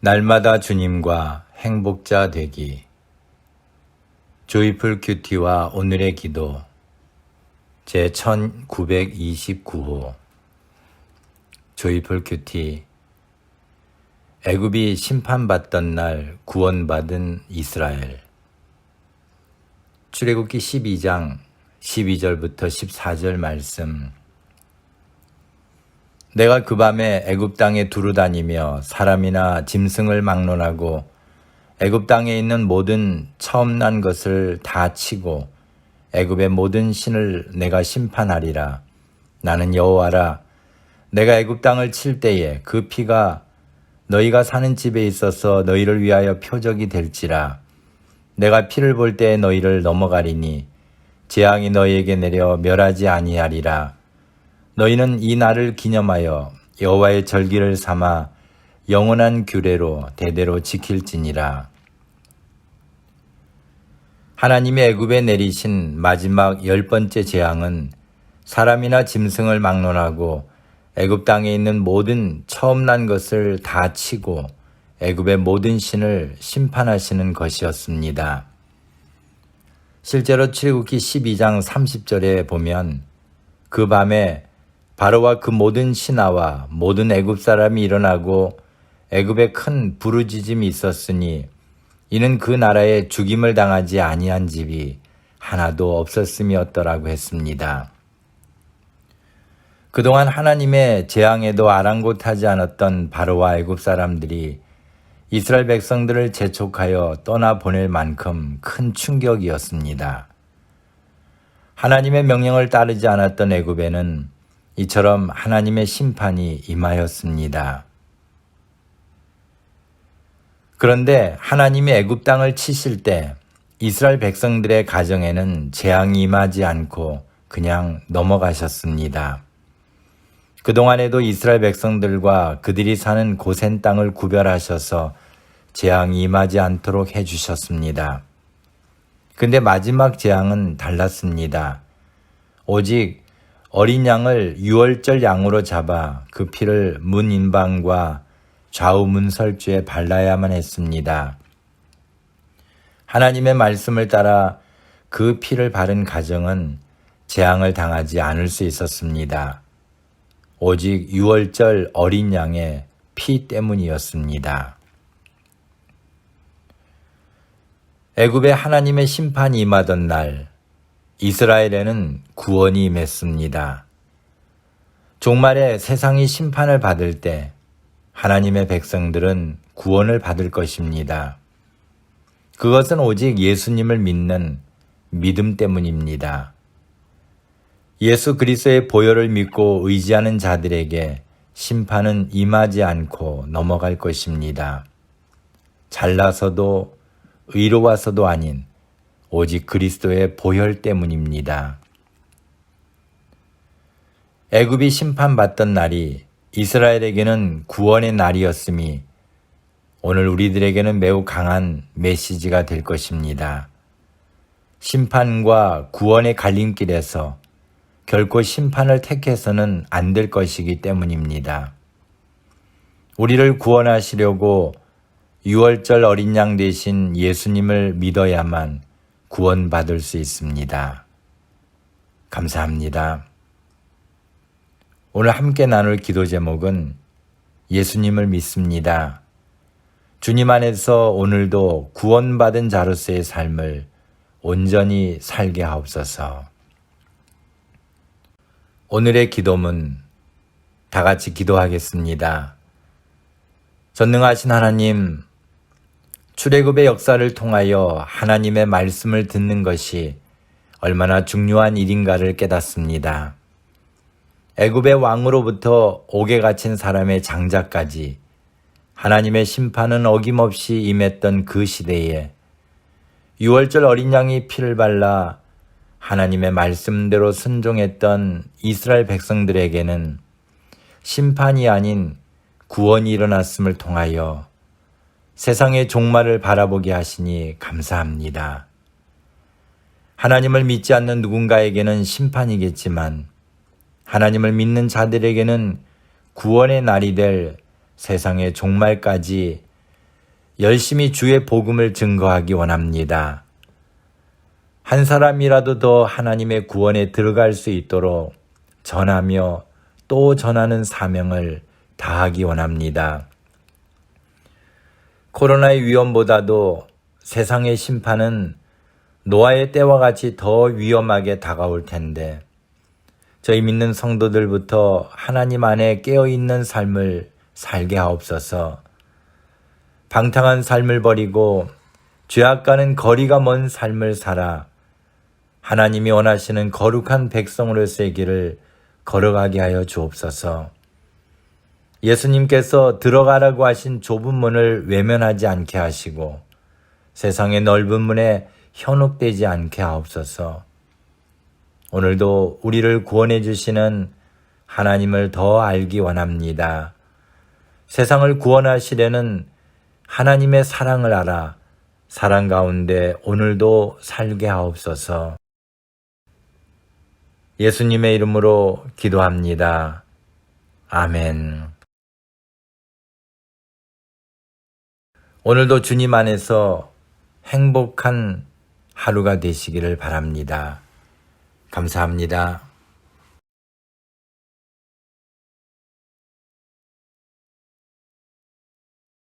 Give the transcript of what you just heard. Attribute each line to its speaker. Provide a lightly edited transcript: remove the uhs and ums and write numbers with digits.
Speaker 1: 날마다 주님과 행복자 되기. 조이풀 큐티와 오늘의 기도 제 1929호. 조이풀 큐티. 애굽이 심판받던 날 구원받은 이스라엘. 출애굽기 12장 12절부터 14절 말씀. 내가 그 밤에 애굽 땅에 두루 다니며 사람이나 짐승을 막론하고 애굽 땅에 있는 모든 처음 난 것을 다 치고 애굽의 모든 신을 내가 심판하리라. 나는 여호와라. 내가 애굽 땅을 칠 때에 그 피가 너희가 사는 집에 있어서 너희를 위하여 표적이 될지라. 내가 피를 볼 때에 너희를 넘어가리니 재앙이 너희에게 내려 멸하지 아니하리라. 너희는 이 날을 기념하여 여호와의 절기를 삼아 영원한 규례로 대대로 지킬지니라. 하나님이 애굽에 내리신 마지막 10번째 재앙은 사람이나 짐승을 막론하고 애굽 땅에 있는 모든 처음 난 것을 다 치고 애굽의 모든 신을 심판하시는 것이었습니다. 실제로 출애굽기 12장 30절에 보면 그 밤에 바로와 그 모든 신하와 모든 애굽 사람이 일어나고 애굽에 큰 부르짖음이 있었으니 이는 그 나라에 죽임을 당하지 아니한 집이 하나도 없었음이었더라고 했습니다. 그동안 하나님의 재앙에도 아랑곳하지 않았던 바로와 애굽 사람들이 이스라엘 백성들을 재촉하여 떠나보낼 만큼 큰 충격이었습니다. 하나님의 명령을 따르지 않았던 애굽에는 이처럼 하나님의 심판이 임하였습니다. 그런데 하나님이 애굽 땅을 치실 때 이스라엘 백성들의 가정에는 재앙이 임하지 않고 그냥 넘어가셨습니다. 그동안에도 이스라엘 백성들과 그들이 사는 고센 땅을 구별하셔서 재앙이 임하지 않도록 해주셨습니다. 근데 마지막 재앙은 달랐습니다. 오직 어린 양을 유월절 양으로 잡아 그 피를 문 인방과 좌우 문설주에 발라야만 했습니다. 하나님의 말씀을 따라 그 피를 바른 가정은 재앙을 당하지 않을 수 있었습니다. 오직 유월절 어린 양의 피 때문이었습니다. 애굽에 하나님의 심판이 임하던 날 이스라엘에는 구원이 임했습니다. 종말에 세상이 심판을 받을 때 하나님의 백성들은 구원을 받을 것입니다. 그것은 오직 예수님을 믿는 믿음 때문입니다. 예수 그리스도의 보혈을 믿고 의지하는 자들에게 심판은 임하지 않고 넘어갈 것입니다. 잘나서도 의로워서도 아닌 오직 그리스도의 보혈 때문입니다. 애굽이 심판받던 날이 이스라엘에게는 구원의 날이었음이 오늘 우리들에게는 매우 강한 메시지가 될 것입니다. 심판과 구원의 갈림길에서 결코 심판을 택해서는 안 될 것이기 때문입니다. 우리를 구원하시려고 유월절 어린 양 대신 예수님을 믿어야만 구원받을 수 있습니다. 감사합니다. 오늘 함께 나눌 기도 제목은 예수님을 믿습니다. 주님 안에서 오늘도 구원받은 자로서의 삶을 온전히 살게 하옵소서. 오늘의 기도문 다 같이 기도하겠습니다. 전능하신 하나님, 출애굽의 역사를 통하여 하나님의 말씀을 듣는 것이 얼마나 중요한 일인가를 깨닫습니다. 애굽의 왕으로부터 옥에 갇힌 사람의 장자까지 하나님의 심판은 어김없이 임했던 그 시대에 유월절 어린 양이 피를 발라 하나님의 말씀대로 순종했던 이스라엘 백성들에게는 심판이 아닌 구원이 일어났음을 통하여 세상의 종말을 바라보게 하시니 감사합니다. 하나님을 믿지 않는 누군가에게는 심판이겠지만 하나님을 믿는 자들에게는 구원의 날이 될 세상의 종말까지 열심히 주의 복음을 증거하기 원합니다. 한 사람이라도 더 하나님의 구원에 들어갈 수 있도록 전하며 또 전하는 사명을 다하기 원합니다. 코로나의 위험보다도 세상의 심판은 노아의 때와 같이 더 위험하게 다가올 텐데 저희 믿는 성도들부터 하나님 안에 깨어있는 삶을 살게 하옵소서. 방탕한 삶을 버리고 죄악과는 거리가 먼 삶을 살아 하나님이 원하시는 거룩한 백성으로서의 길을 걸어가게 하여 주옵소서. 예수님께서 들어가라고 하신 좁은 문을 외면하지 않게 하시고 세상의 넓은 문에 현혹되지 않게 하옵소서. 오늘도 우리를 구원해 주시는 하나님을 더 알기 원합니다. 세상을 구원하시려는 하나님의 사랑을 알아 사랑 가운데 오늘도 살게 하옵소서. 예수님의 이름으로 기도합니다. 아멘. 오늘도 주님 안에서 행복한 하루가 되시기를 바랍니다. 감사합니다.